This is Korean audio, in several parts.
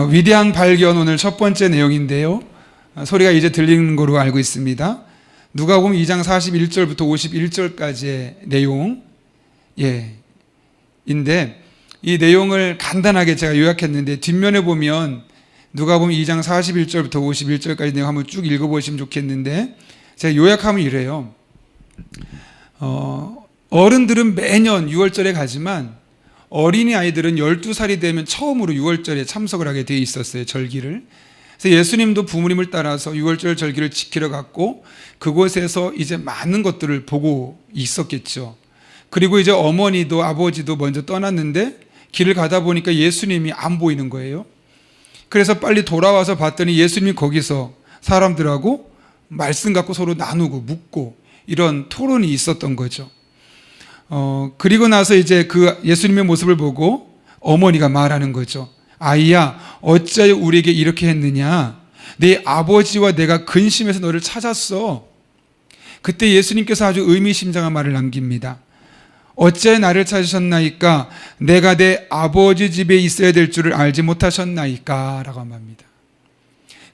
위대한 발견 오늘 첫 번째 내용인데요. 소리가 이제 들리는 거로 알고 있습니다. 누가복음 2장 41절부터 51절까지의 내용, 인데 이 내용을 간단하게 제가 요약했는데 뒷면에 보면 누가복음 2장 41절부터 51절까지 내용 한번 쭉 읽어보시면 좋겠는데 제가 요약하면 이래요. 어른들은 매년 6월절에 가지만 어린이 아이들은 12살이 되면 처음으로 6월절에 참석을 하게 되어 있었어요, 절기를. 그래서 예수님도 부모님을 따라서 6월절 절기를 지키러 갔고 그곳에서 이제 많은 것들을 보고 있었겠죠. 그리고 이제 어머니도 아버지도 먼저 떠났는데 길을 가다 보니까 예수님이 안 보이는 거예요. 그래서 빨리 돌아와서 봤더니 예수님이 거기서 사람들하고 말씀 갖고 서로 나누고 묻고 이런 토론이 있었던 거죠. 그리고 나서 이제 그 예수님의 모습을 보고 어머니가 말하는 거죠. 아이야, 어찌하여 우리에게 이렇게 했느냐? 내 아버지와 내가 근심해서 너를 찾았어. 그때 예수님께서 아주 의미심장한 말을 남깁니다. 어찌하여 나를 찾으셨나이까? 내가 내 아버지 집에 있어야 될 줄을 알지 못하셨나이까? 라고 합니다.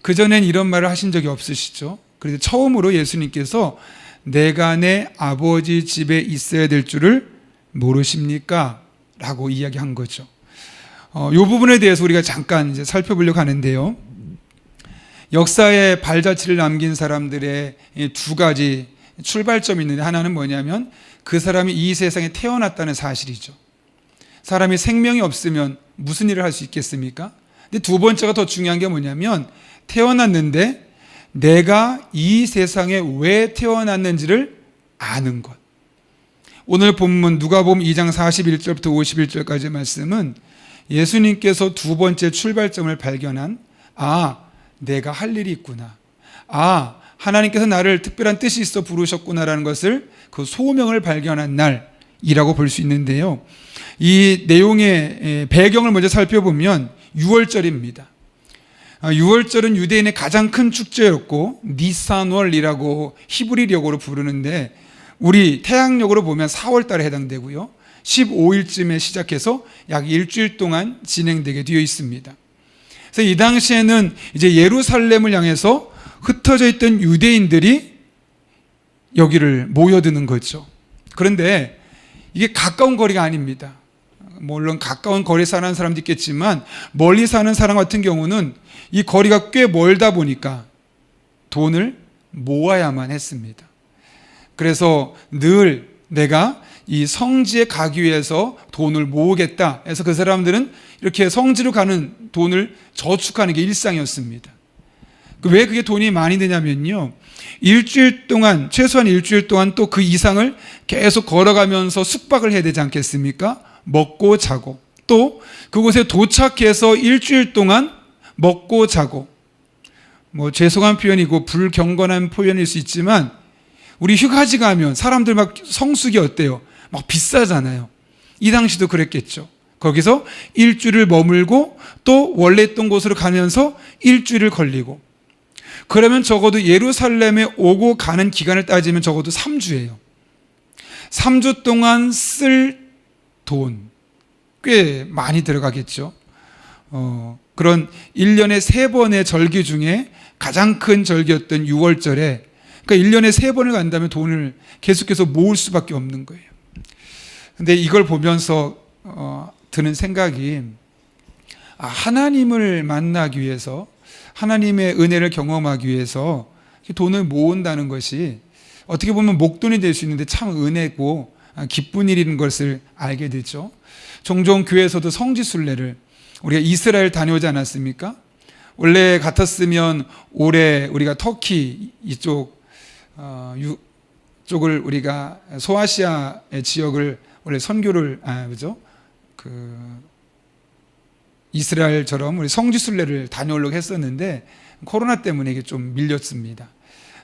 그전엔 이런 말을 하신 적이 없으시죠? 그래서 처음으로 예수님께서 내가 내 아버지 집에 있어야 될 줄을 모르십니까? 라고 이야기한 거죠. 이 부분에 대해서 우리가 잠깐 이제 살펴보려고 하는데요. 역사의 발자취를 남긴 사람들의 두 가지 출발점이 있는데 하나는 뭐냐면 그 사람이 이 세상에 태어났다는 사실이죠. 사람이 생명이 없으면 무슨 일을 할 수 있겠습니까? 근데 두 번째가 더 중요한 게 뭐냐면 태어났는데 내가 이 세상에 왜 태어났는지를 아는 것. 오늘 본문 누가복음 2장 41절부터 51절까지의 말씀은 예수님께서 두 번째 출발점을 발견한 내가 할 일이 있구나. 하나님께서 나를 특별한 뜻이 있어 부르셨구나라는 것을 그 소명을 발견한 날이라고 볼 수 있는데요. 이 내용의 배경을 먼저 살펴보면 6월절입니다. 6월절은 유대인의 가장 큰 축제였고 니산월이라고 히브리력으로 부르는데 우리 태양력으로 보면 4월 달에 해당되고요. 15일쯤에 시작해서 약 일주일 동안 진행되게 되어 있습니다. 그래서 이 당시에는 이제 예루살렘을 향해서 흩어져 있던 유대인들이 여기를 모여드는 거죠. 그런데 이게 가까운 거리가 아닙니다. 물론 가까운 거리에 사는 사람도 있겠지만 멀리 사는 사람 같은 경우는 이 거리가 꽤 멀다 보니까 돈을 모아야만 했습니다. 그래서 늘 내가 이 성지에 가기 위해서 돈을 모으겠다 해서 그 사람들은 이렇게 성지로 가는 돈을 저축하는 게 일상이었습니다. 왜 그게 돈이 많이 드냐면요, 일주일 동안, 최소한 일주일 동안 또 그 이상을 계속 걸어가면서 숙박을 해야 되지 않겠습니까? 먹고 자고, 또 그곳에 도착해서 일주일 동안 먹고 자고, 죄송한 표현이고 불경건한 표현일 수 있지만 우리 휴가지 가면 사람들 막 성수기 어때요? 막 비싸잖아요. 이 당시도 그랬겠죠. 거기서 일주일을 머물고 또 원래 있던 곳으로 가면서 일주일을 걸리고, 그러면 적어도 예루살렘에 오고 가는 기간을 따지면 적어도 3주예요. 3주 동안 쓸 돈 꽤 많이 들어가겠죠. 그런 1년에 3번의 절기 중에 가장 큰 절기였던 6월절에, 그러니까 1년에 3번을 간다면 돈을 계속해서 모을 수밖에 없는 거예요. 근데 이걸 보면서 드는 생각이, 하나님을 만나기 위해서, 하나님의 은혜를 경험하기 위해서 돈을 모은다는 것이 어떻게 보면 목돈이 될 수 있는데 참 은혜고 기쁜 일인 것을 알게 되죠. 종종 교회에서도 성지순례를, 우리가 이스라엘 다녀오지 않았습니까? 원래 같았으면 올해 우리가 터키 쪽을 우리가 소아시아의 지역을 원래 선교를 이스라엘처럼 우리 성지순례를 다녀오려고 했었는데 코로나 때문에 이게 좀 밀렸습니다.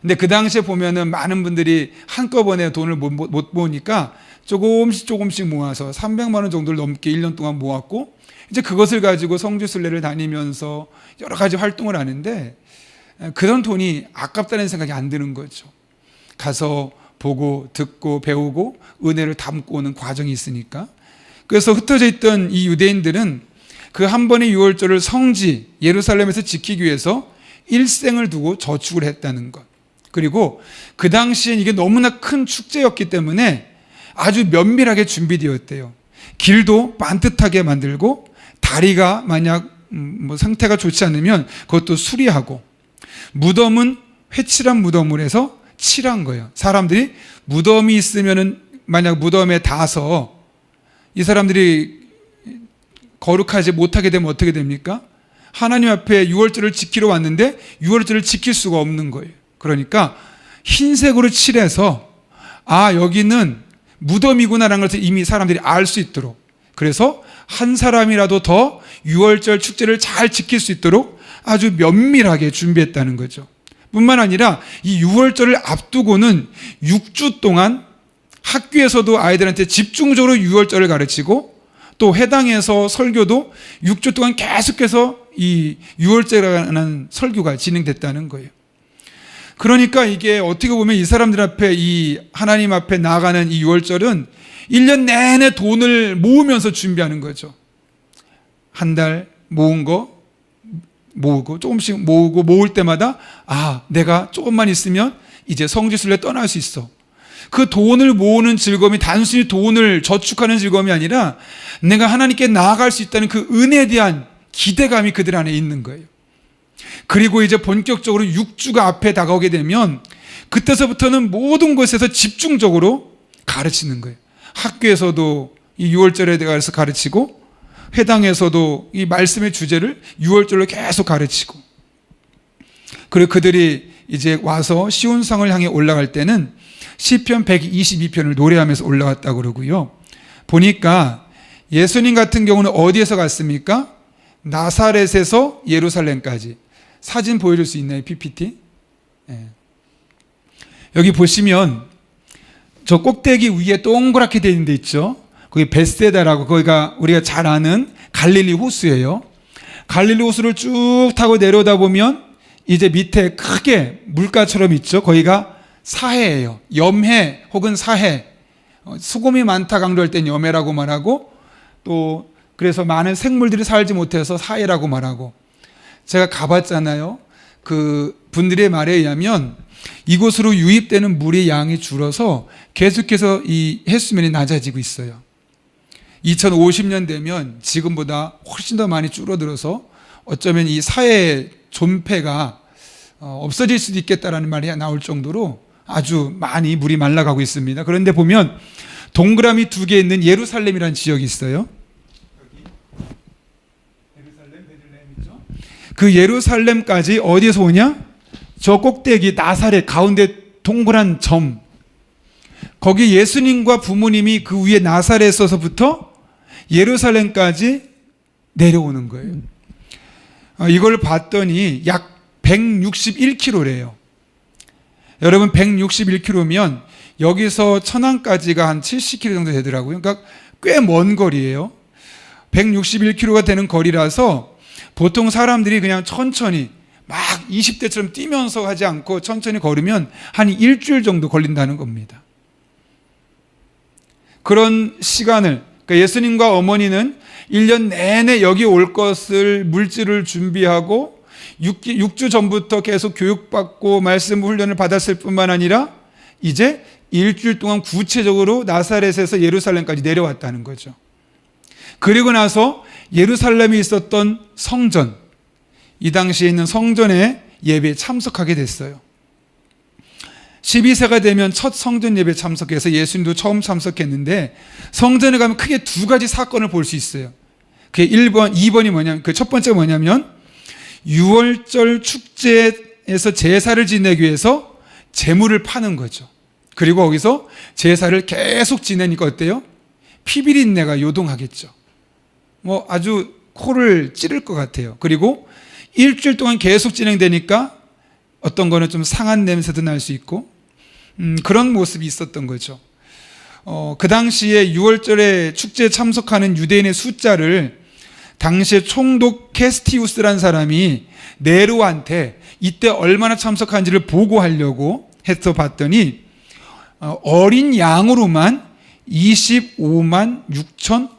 근데 그 당시에 보면은 많은 분들이 한꺼번에 돈을 못 모으니까 조금씩 모아서 300만 원 정도를 넘게 1년 동안 모았고, 이제 그것을 가지고 성지순례를 다니면서 여러 가지 활동을 하는데 그런 돈이 아깝다는 생각이 안 드는 거죠. 가서 보고 듣고 배우고 은혜를 담고 오는 과정이 있으니까. 그래서 흩어져 있던 이 유대인들은 그 한 번의 유월절을 성지 예루살렘에서 지키기 위해서 일생을 두고 저축을 했다는 것. 그리고 그 당시엔 이게 너무나 큰 축제였기 때문에 아주 면밀하게 준비되었대요. 길도 반듯하게 만들고 다리가 만약 상태가 좋지 않으면 그것도 수리하고, 무덤은 회칠한 무덤을 해서 칠한 거예요. 사람들이 무덤이 있으면은 만약 무덤에 닿아서 이 사람들이 거룩하지 못하게 되면 어떻게 됩니까? 하나님 앞에 유월절을 지키러 왔는데 유월절을 지킬 수가 없는 거예요. 그러니까 흰색으로 칠해서 여기는 무덤이구나라는 것을 이미 사람들이 알 수 있도록, 그래서 한 사람이라도 더 유월절 축제를 잘 지킬 수 있도록 아주 면밀하게 준비했다는 거죠. 뿐만 아니라 이 유월절을 앞두고는 6주 동안 학교에서도 아이들한테 집중적으로 유월절을 가르치고, 또 회당에서 설교도 6주 동안 계속해서 이 유월절이라는 설교가 진행됐다는 거예요. 그러니까 이게 어떻게 보면 이 사람들 앞에, 이 하나님 앞에 나아가는 이 유월절은 1년 내내 돈을 모으면서 준비하는 거죠. 한 달 모은 거 모으고 조금씩 모으고, 모을 때마다 내가 조금만 있으면 이제 성지순례 떠날 수 있어. 그 돈을 모으는 즐거움이 단순히 돈을 저축하는 즐거움이 아니라 내가 하나님께 나아갈 수 있다는 그 은혜에 대한 기대감이 그들 안에 있는 거예요. 그리고 이제 본격적으로 6주가 앞에 다가오게 되면 그때서부터는 모든 곳에서 집중적으로 가르치는 거예요. 학교에서도 이 유월절에 대해서 가르치고, 회당에서도 이 말씀의 주제를 유월절로 계속 가르치고, 그리고 그들이 이제 와서 시온성을 향해 올라갈 때는 시편 122편을 노래하면서 올라갔다고 그러고요. 보니까 예수님 같은 경우는 어디에서 갔습니까? 나사렛에서 예루살렘까지. 사진 보여줄 수 있나요? PPT? 네. 여기 보시면 저 꼭대기 위에 동그랗게 되어 있는 데 있죠? 거기 베세다라고, 거기가 우리가 잘 아는 갈릴리 호수예요. 갈릴리 호수를 쭉 타고 내려오다 보면 이제 밑에 크게 물가처럼 있죠? 거기가 사해예요. 염해 혹은 사해. 수고미 많다 강조할 땐 염해라고 말하고, 또 그래서 많은 생물들이 살지 못해서 사해라고 말하고. 제가 가봤잖아요. 그 분들의 말에 의하면 이곳으로 유입되는 물의 양이 줄어서 계속해서 이 해수면이 낮아지고 있어요. 2050년 되면 지금보다 훨씬 더 많이 줄어들어서 어쩌면 이 사해 존폐가 없어질 수도 있겠다라는 말이 나올 정도로 아주 많이 물이 말라가고 있습니다. 그런데 보면 동그라미 2개 있는 예루살렘이라는 지역이 있어요. 그 예루살렘까지 어디에서 오냐? 저 꼭대기 나사렛 가운데 동그란 점, 거기 예수님과 부모님이 그 위에 나사렛에서부터 예루살렘까지 내려오는 거예요. 이걸 봤더니 약 161km래요. 여러분, 161km면 여기서 천안까지가 한 70km 정도 되더라고요. 그러니까 꽤 먼 거리예요. 161km가 되는 거리라서 보통 사람들이 그냥 천천히 막 20대처럼 뛰면서 하지 않고 천천히 걸으면 한 일주일 정도 걸린다는 겁니다. 그런 시간을, 그러니까 예수님과 어머니는 1년 내내 여기 올 것을 물질을 준비하고 6주 전부터 계속 교육받고 말씀 훈련을 받았을 뿐만 아니라 이제 일주일 동안 구체적으로 나사렛에서 예루살렘까지 내려왔다는 거죠. 그리고 나서 예루살렘에 있었던 성전, 이 당시에 있는 성전에 예배에 참석하게 됐어요. 12세가 되면 첫 성전 예배에 참석해서 예수님도 처음 참석했는데, 성전에 가면 크게 2가지 사건을 볼 수 있어요. 그게 1번, 2번이 뭐냐면, 그 첫 번째가 뭐냐면 유월절 축제에서 제사를 지내기 위해서 제물을 파는 거죠. 그리고 거기서 제사를 계속 지내니까 어때요? 피비린내가 요동하겠죠. 아주 코를 찌를 것 같아요. 그리고 일주일 동안 계속 진행되니까 어떤 거는 좀 상한 냄새도 날 수 있고, 그런 모습이 있었던 거죠. 그 당시에 6월절에 축제에 참석하는 유대인의 숫자를 당시에 총독 캐스티우스라는 사람이 네로한테 이때 얼마나 참석한지를 보고하려고 해서 봤더니 어린 양으로만 25만 6천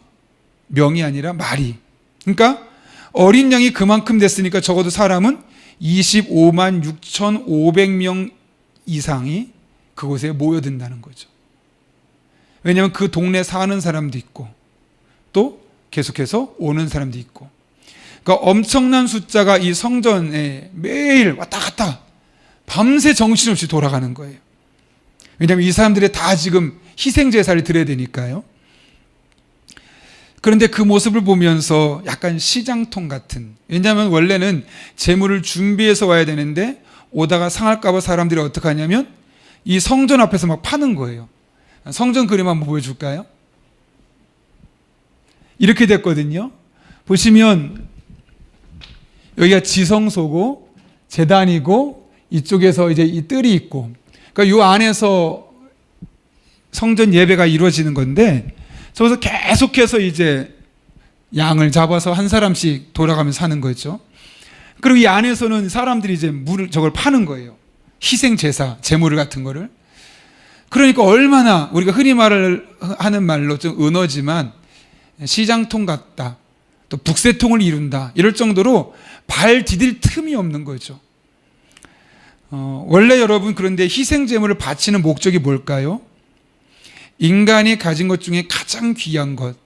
명이 아니라 말이 그러니까 어린 양이 그만큼 됐으니까 적어도 사람은 25만 6,500명 이상이 그곳에 모여든다는 거죠. 왜냐하면 그 동네 사는 사람도 있고 또 계속해서 오는 사람도 있고, 그러니까 엄청난 숫자가 이 성전에 매일 왔다 갔다 밤새 정신없이 돌아가는 거예요. 왜냐하면 이 사람들이 다 지금 희생제사를 드려야 되니까요. 그런데 그 모습을 보면서 약간 시장통 같은, 왜냐하면 원래는 제물을 준비해서 와야 되는데 오다가 상할까 봐 사람들이 어떻게 하냐면 이 성전 앞에서 막 파는 거예요. 성전 그림 한번 보여줄까요? 이렇게 됐거든요. 보시면 여기가 지성소고 제단이고 이쪽에서 이제 이 뜰이 있고, 그러니까 이 안에서 성전 예배가 이루어지는 건데, 저기서 계속해서 이제 양을 잡아서 한 사람씩 돌아가면서 하는 거죠. 그리고 이 안에서는 사람들이 이제 저걸 파는 거예요. 희생 제사, 제물 같은 거를. 그러니까 얼마나 우리가 흔히 하는 말로 좀 은어지만 시장통 같다, 또 북새통을 이룬다, 이럴 정도로 발 디딜 틈이 없는 거죠. 원래 여러분, 그런데 희생 제물을 바치는 목적이 뭘까요? 인간이 가진 것 중에 가장 귀한 것,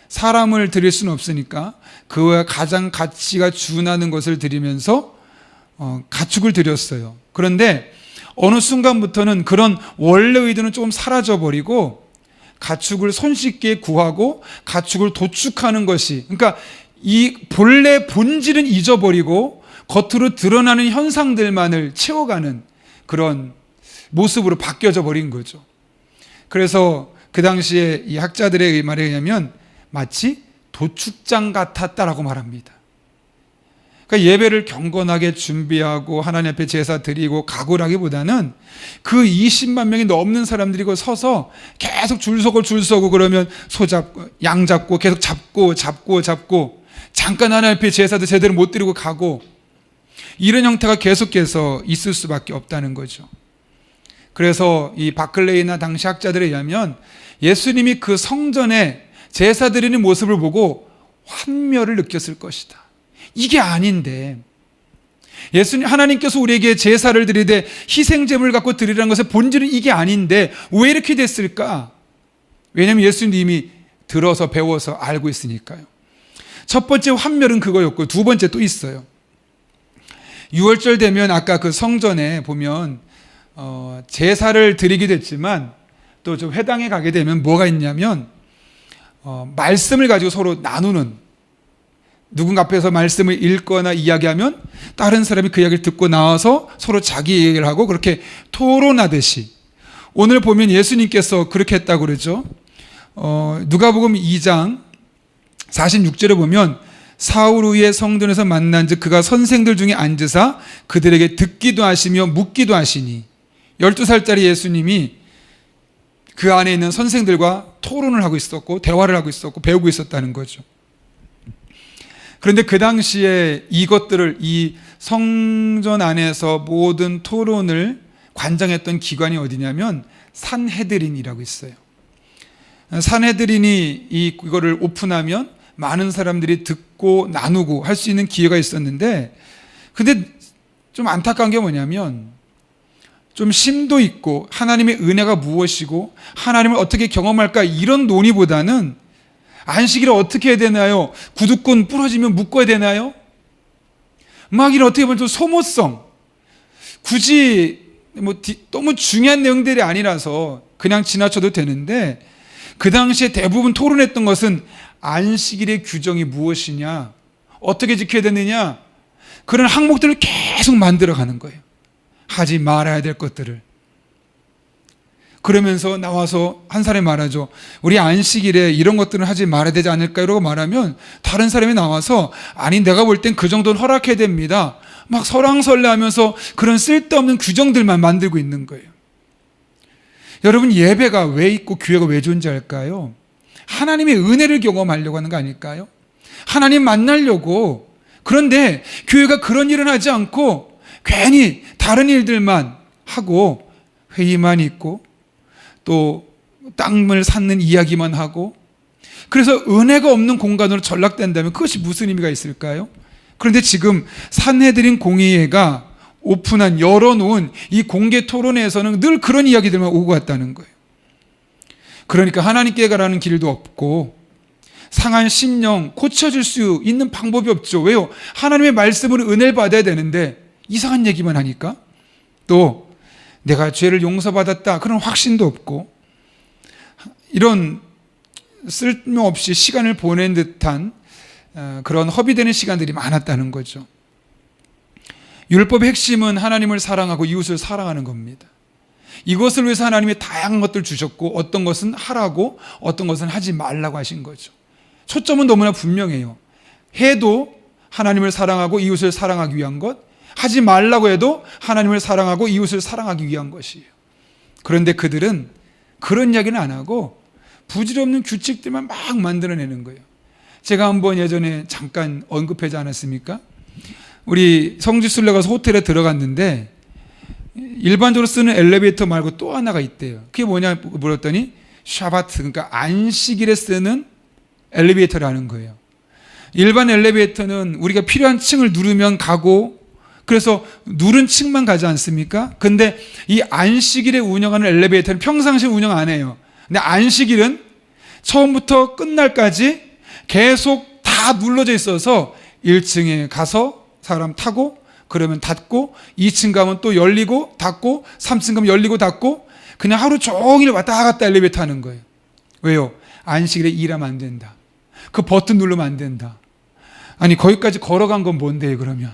사람을 드릴 수는 없으니까 그와 가장 가치가 준하는 것을 드리면서 가축을 드렸어요. 그런데 어느 순간부터는 그런 원래 의도는 조금 사라져버리고 가축을 손쉽게 구하고 가축을 도축하는 것이, 그러니까 이 본래 본질은 잊어버리고 겉으로 드러나는 현상들만을 채워가는 그런 모습으로 바뀌어져 버린 거죠. 그래서 그 당시에 이 학자들의 말에 의하면 마치 도축장 같았다라고 말합니다. 그러니까 예배를 경건하게 준비하고 하나님 앞에 제사 드리고 가구라기보다는 그 20만 명이 넘는 사람들이 그 서서 계속 줄 서고 그러면 소 잡고 양 잡고 계속 잡고 잠깐 하나님 앞에 제사도 제대로 못 드리고 가고, 이런 형태가 계속해서 있을 수밖에 없다는 거죠. 그래서 이 바클레이나 당시 학자들에 의하면 예수님이 그 성전에 제사 드리는 모습을 보고 환멸을 느꼈을 것이다. 이게 아닌데, 하나님께서 우리에게 제사를 드리되 희생제물을 갖고 드리라는 것의 본질은 이게 아닌데 왜 이렇게 됐을까? 왜냐하면 예수님이 들어서 배워서 알고 있으니까요. 첫 번째 환멸은 그거였고, 두 번째 또 있어요. 6월절 되면 아까 그 성전에 보면 제사를 드리기도 했지만 또 좀 회당에 가게 되면 뭐가 있냐면 말씀을 가지고 서로 나누는, 누군가 앞에서 말씀을 읽거나 이야기하면 다른 사람이 그 이야기를 듣고 나와서 서로 자기 얘기를 하고 그렇게 토론하듯이, 오늘 보면 예수님께서 그렇게 했다고 그러죠. 누가복음 2장 46절에 보면 사흘 후에 성전에서 만난즉 그가 선생들 중에 앉으사 그들에게 듣기도 하시며 묻기도 하시니, 12살짜리 예수님이 그 안에 있는 선생들과 토론을 하고 있었고 대화를 하고 있었고 배우고 있었다는 거죠. 그런데 그 당시에 이것들을, 이 성전 안에서 모든 토론을 관장했던 기관이 어디냐면 산헤드린이라고 있어요. 산헤드린이 이거를 오픈하면 많은 사람들이 듣고 나누고 할 수 있는 기회가 있었는데, 근데 좀 안타까운 게 뭐냐면 좀 심도 있고 하나님의 은혜가 무엇이고 하나님을 어떻게 경험할까, 이런 논의보다는 안식일을 어떻게 해야 되나요? 구두권 부러지면 묶어야 되나요? 막 이런 어떻게 보면 좀 소모성, 굳이 너무 중요한 내용들이 아니라서 그냥 지나쳐도 되는데, 그 당시에 대부분 토론했던 것은 안식일의 규정이 무엇이냐, 어떻게 지켜야 되느냐, 그런 항목들을 계속 만들어가는 거예요. 하지 말아야 될 것들을. 그러면서 나와서 한 사람이 말하죠. 우리 안식일에 이런 것들은 하지 말아야 되지 않을까? 이러고 말하면 다른 사람이 나와서 아니, 내가 볼 땐 그 정도는 허락해야 됩니다. 막 설왕설래하면서 그런 쓸데없는 규정들만 만들고 있는 거예요. 여러분, 예배가 왜 있고 교회가 왜 존재할까요? 하나님의 은혜를 경험하려고 하는 거 아닐까요? 하나님 만나려고. 그런데 교회가 그런 일은 하지 않고 괜히 다른 일들만 하고 회의만 있고 또 땅을 샀는 이야기만 하고 그래서 은혜가 없는 공간으로 전락된다면 그것이 무슨 의미가 있을까요? 그런데 지금 산헤드린 공의회가 오픈한 열어놓은 이 공개 토론회에서는 늘 그런 이야기들만 오고 갔다는 거예요. 그러니까 하나님께 가라는 길도 없고 상한 심령 고쳐질 수 있는 방법이 없죠. 왜요? 하나님의 말씀으로 은혜를 받아야 되는데 이상한 얘기만 하니까, 또 내가 죄를 용서받았다 그런 확신도 없고, 이런 쓸모없이 시간을 보낸 듯한 그런 허비되는 시간들이 많았다는 거죠. 율법의 핵심은 하나님을 사랑하고 이웃을 사랑하는 겁니다. 이것을 위해서 하나님이 다양한 것들을 주셨고, 어떤 것은 하라고 어떤 것은 하지 말라고 하신 거죠. 초점은 너무나 분명해요. 해도 하나님을 사랑하고 이웃을 사랑하기 위한 것, 하지 말라고 해도 하나님을 사랑하고 이웃을 사랑하기 위한 것이에요. 그런데 그들은 그런 이야기는 안 하고 부질없는 규칙들만 막 만들어내는 거예요. 제가 한번 예전에 잠깐 언급하지 않았습니까? 우리 성지순례 가서 호텔에 들어갔는데 일반적으로 쓰는 엘리베이터 말고 또 하나가 있대요. 그게 뭐냐 물었더니 샤바트, 그러니까 안식일에 쓰는 엘리베이터라는 거예요. 일반 엘리베이터는 우리가 필요한 층을 누르면 가고, 그래서 누른 층만 가지 않습니까? 근데 이 안식일에 운영하는 엘리베이터는 평상시에 운영 안 해요. 근데 안식일은 처음부터 끝날까지 계속 다 눌러져 있어서 1층에 가서 사람 타고, 그러면 닫고, 2층 가면 또 열리고 닫고, 3층 가면 열리고 닫고, 그냥 하루 종일 왔다 갔다 엘리베이터 하는 거예요. 왜요? 안식일에 일하면 안 된다. 그 버튼 누르면 안 된다. 아니 거기까지 걸어간 건 뭔데요 그러면?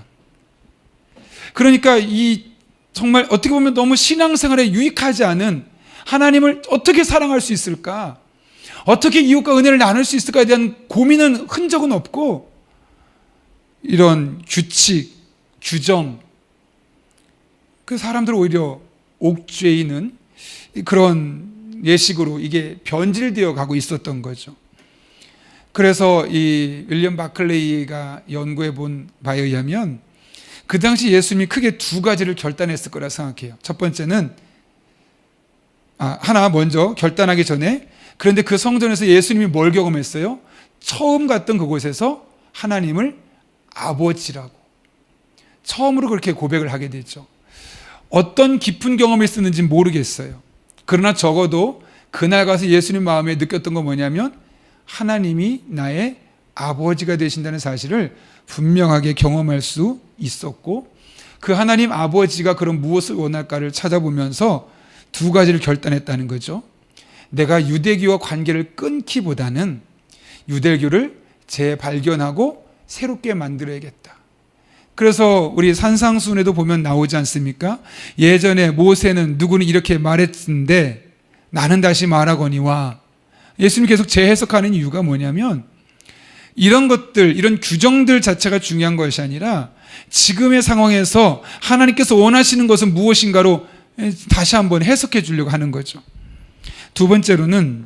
그러니까 이 정말 어떻게 보면 너무 신앙생활에 유익하지 않은, 하나님을 어떻게 사랑할 수 있을까? 어떻게 이웃과 은혜를 나눌 수 있을까에 대한 고민은 흔적은 없고, 이런 규칙, 규정, 그 사람들 오히려 옥죄이는 그런 예식으로 이게 변질되어 가고 있었던 거죠. 그래서 이 윌리엄 바클레이가 연구해 본 바에 의하면 그 당시 예수님이 크게 두 가지를 결단했을 거라 생각해요. 첫 번째는 하나 먼저 결단하기 전에, 그런데 그 성전에서 예수님이 뭘 경험했어요? 처음 갔던 그곳에서 하나님을 아버지라고 처음으로 그렇게 고백을 하게 됐죠. 어떤 깊은 경험을 했었는지 모르겠어요. 그러나 적어도 그날 가서 예수님 마음에 느꼈던 건 뭐냐면 하나님이 나의 아버지가 되신다는 사실을 분명하게 경험할 수 있었고, 그 하나님 아버지가 그런 무엇을 원할까를 찾아보면서 두 가지를 결단했다는 거죠. 내가 유대교와 관계를 끊기보다는 유대교를 재발견하고 새롭게 만들어야겠다. 그래서 우리 산상수훈에도 보면 나오지 않습니까? 예전에 모세는 누구는 이렇게 말했는데 나는 다시 말하거니와, 예수님 계속 재해석하는 이유가 뭐냐면 이런 것들, 이런 규정들 자체가 중요한 것이 아니라 지금의 상황에서 하나님께서 원하시는 것은 무엇인가로 다시 한번 해석해 주려고 하는 거죠. 두 번째로는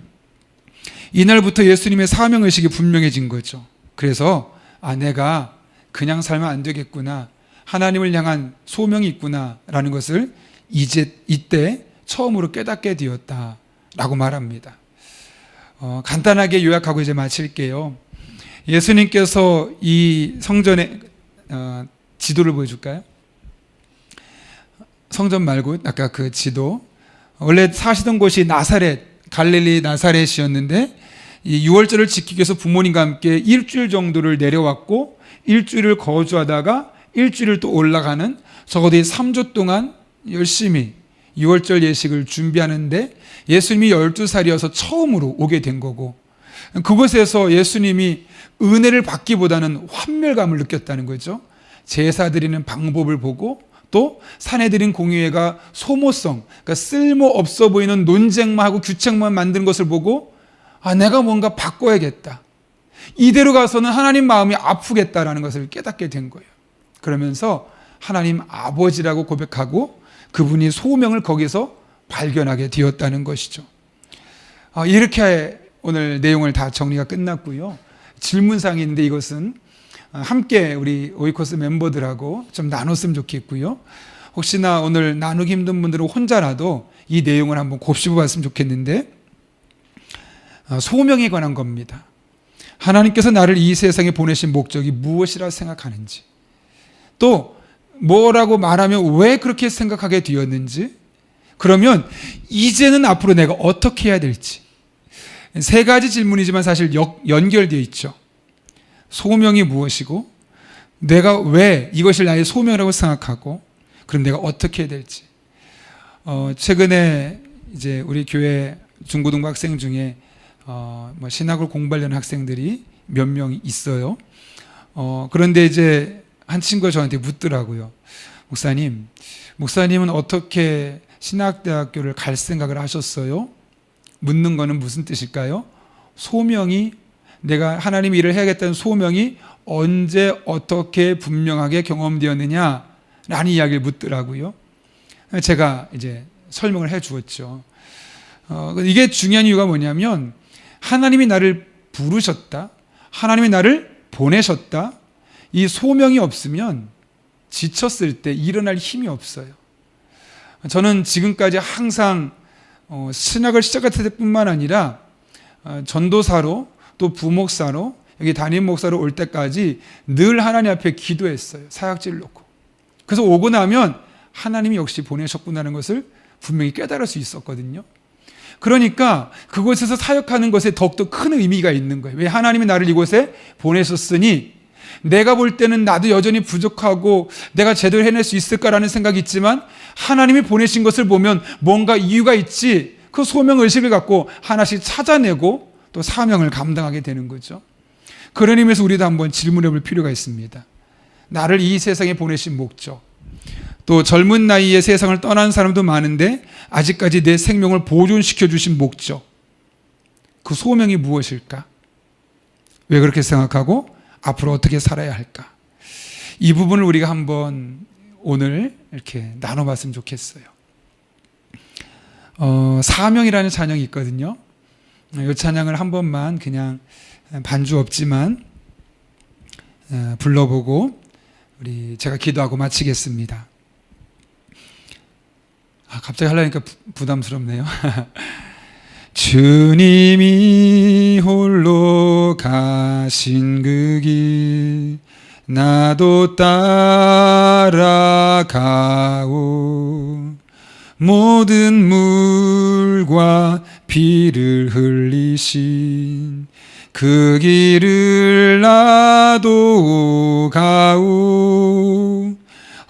이날부터 예수님의 사명의식이 분명해진 거죠. 그래서 내가 그냥 살면 안 되겠구나, 하나님을 향한 소명이 있구나 라는 것을 이때 처음으로 깨닫게 되었다라고 말합니다. 간단하게 요약하고 이제 마칠게요. 예수님께서 이 성전의 지도를 보여줄까요? 성전 말고 아까 그 지도, 원래 사시던 곳이 나사렛, 갈릴리 나사렛이었는데 이 유월절을 지키기 위해서 부모님과 함께 일주일 정도를 내려왔고, 일주일을 거주하다가 일주일을 또 올라가는, 적어도 3주 동안 열심히 유월절 예식을 준비하는데 예수님이 12살이어서 처음으로 오게 된 거고, 그곳에서 예수님이 은혜를 받기보다는 환멸감을 느꼈다는 거죠. 제사 드리는 방법을 보고, 또 산헤드린 공의회가 소모성, 그러니까 쓸모없어 보이는 논쟁만 하고 규칙만 만드는 것을 보고 내가 뭔가 바꿔야겠다, 이대로 가서는 하나님 마음이 아프겠다라는 것을 깨닫게 된 거예요. 그러면서 하나님 아버지라고 고백하고 그분이 소명을 거기서 발견하게 되었다는 것이죠. 이렇게 오늘 내용을 다 정리가 끝났고요. 질문사항이 있는데 이것은 함께 우리 오이코스 멤버들하고 좀 나눴으면 좋겠고요. 혹시나 오늘 나누기 힘든 분들은 혼자라도 이 내용을 한번 곱씹어 봤으면 좋겠는데, 소명에 관한 겁니다. 하나님께서 나를 이 세상에 보내신 목적이 무엇이라 생각하는지, 또 뭐라고 말하면 왜 그렇게 생각하게 되었는지, 그러면 이제는 앞으로 내가 어떻게 해야 될지. 세 가지 질문이지만 사실 연결되어 있죠. 소명이 무엇이고, 내가 왜 이것을 나의 소명이라고 생각하고, 그럼 내가 어떻게 해야 될지. 최근에 이제 우리 교회 중고등부 학생 중에 신학을 공부하려는 학생들이 몇 명 있어요. 그런데 이제 한 친구가 저한테 묻더라고요. 목사님은 어떻게 신학대학교를 갈 생각을 하셨어요? 묻는 거는 무슨 뜻일까요? 소명이, 내가 하나님의 일을 해야겠다는 소명이 언제 어떻게 분명하게 경험되었느냐 라는 이야기를 묻더라고요. 제가 이제 설명을 해 주었죠. 이게 중요한 이유가 뭐냐면, 하나님이 나를 부르셨다, 하나님이 나를 보내셨다, 이 소명이 없으면 지쳤을 때 일어날 힘이 없어요. 저는 지금까지 항상 신학을 시작할 때뿐만 아니라 전도사로, 또 부목사로, 여기 담임 목사로 올 때까지 늘 하나님 앞에 기도했어요. 사역지를 놓고. 그래서 오고 나면 하나님이 역시 보내셨구나는 것을 분명히 깨달을 수 있었거든요. 그러니까 그곳에서 사역하는 것에 더욱더 큰 의미가 있는 거예요. 왜? 하나님이 나를 이곳에 보내셨으니 내가 볼 때는 나도 여전히 부족하고 내가 제대로 해낼 수 있을까라는 생각이 있지만, 하나님이 보내신 것을 보면 뭔가 이유가 있지, 그 소명의식을 갖고 하나씩 찾아내고 또 사명을 감당하게 되는 거죠. 그런 의미에서 우리도 한번 질문해 볼 필요가 있습니다. 나를 이 세상에 보내신 목적, 또 젊은 나이에 세상을 떠난 사람도 많은데 아직까지 내 생명을 보존시켜 주신 목적, 그 소명이 무엇일까? 왜 그렇게 생각하고 앞으로 어떻게 살아야 할까? 이 부분을 우리가 한번 오늘 이렇게 나눠봤으면 좋겠어요. 사명이라는 찬양이 있거든요. 이 찬양을 한 번만 그냥 반주 없지만 불러보고 제가 기도하고 마치겠습니다. 갑자기 하려니까 부담스럽네요. 주님이 홀로 가신 그 길 나도 따라가오. 모든 물과 피를 흘리신 그 길을 나도 가오.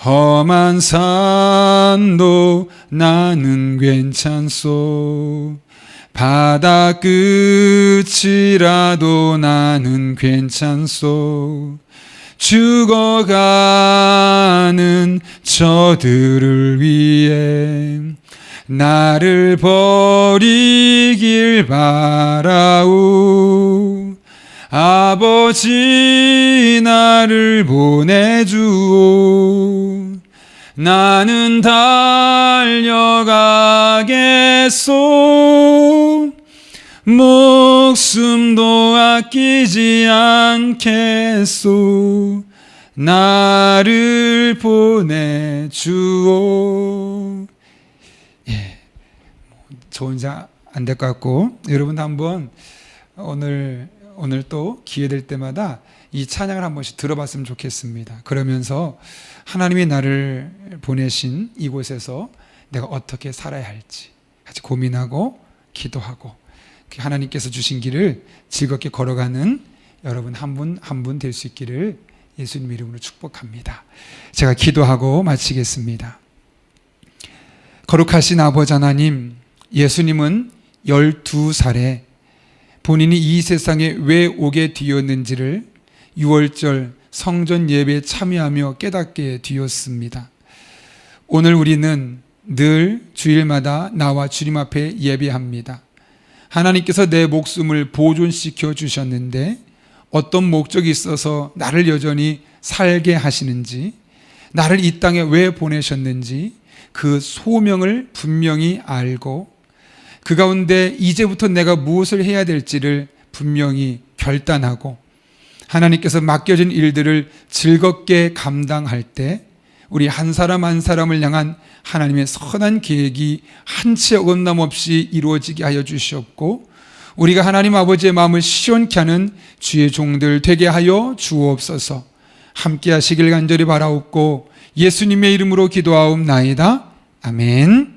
험한 산도 나는 괜찮소. 바다 끝이라도 나는 괜찮소. 죽어가는 저들을 위해 나를 버리길 바라오. 아버지 나를 보내주오. 나는 달려가겠소. 목숨도 아끼지 않겠소. 나를 보내주오. 저 혼자 안 될 것 같고, 여러분 한번 오늘 또 기회 될 때마다 이 찬양을 한 번씩 들어봤으면 좋겠습니다. 그러면서 하나님이 나를 보내신 이곳에서 내가 어떻게 살아야 할지 같이 고민하고 기도하고, 하나님께서 주신 길을 즐겁게 걸어가는 여러분 한 분 한 분 될 수 있기를 예수님 이름으로 축복합니다. 제가 기도하고 마치겠습니다. 거룩하신 아버지 하나님, 예수님은 12살에 본인이 이 세상에 왜 오게 되었는지를 6월절 성전 예배에 참여하며 깨닫게 되었습니다. 오늘 우리는 늘 주일마다 나와 주님 앞에 예배합니다. 하나님께서 내 목숨을 보존시켜 주셨는데 어떤 목적이 있어서 나를 여전히 살게 하시는지, 나를 이 땅에 왜 보내셨는지 그 소명을 분명히 알고 그 가운데 이제부터 내가 무엇을 해야 될지를 분명히 결단하고 하나님께서 맡겨진 일들을 즐겁게 감당할 때 우리 한 사람 한 사람을 향한 하나님의 선한 계획이 한 채 어긋남 없이 이루어지게 하여 주시옵고, 우리가 하나님 아버지의 마음을 시원케 하는 주의 종들 되게 하여 주옵소서. 함께 하시길 간절히 바라옵고 예수님의 이름으로 기도하옵나이다. 아멘.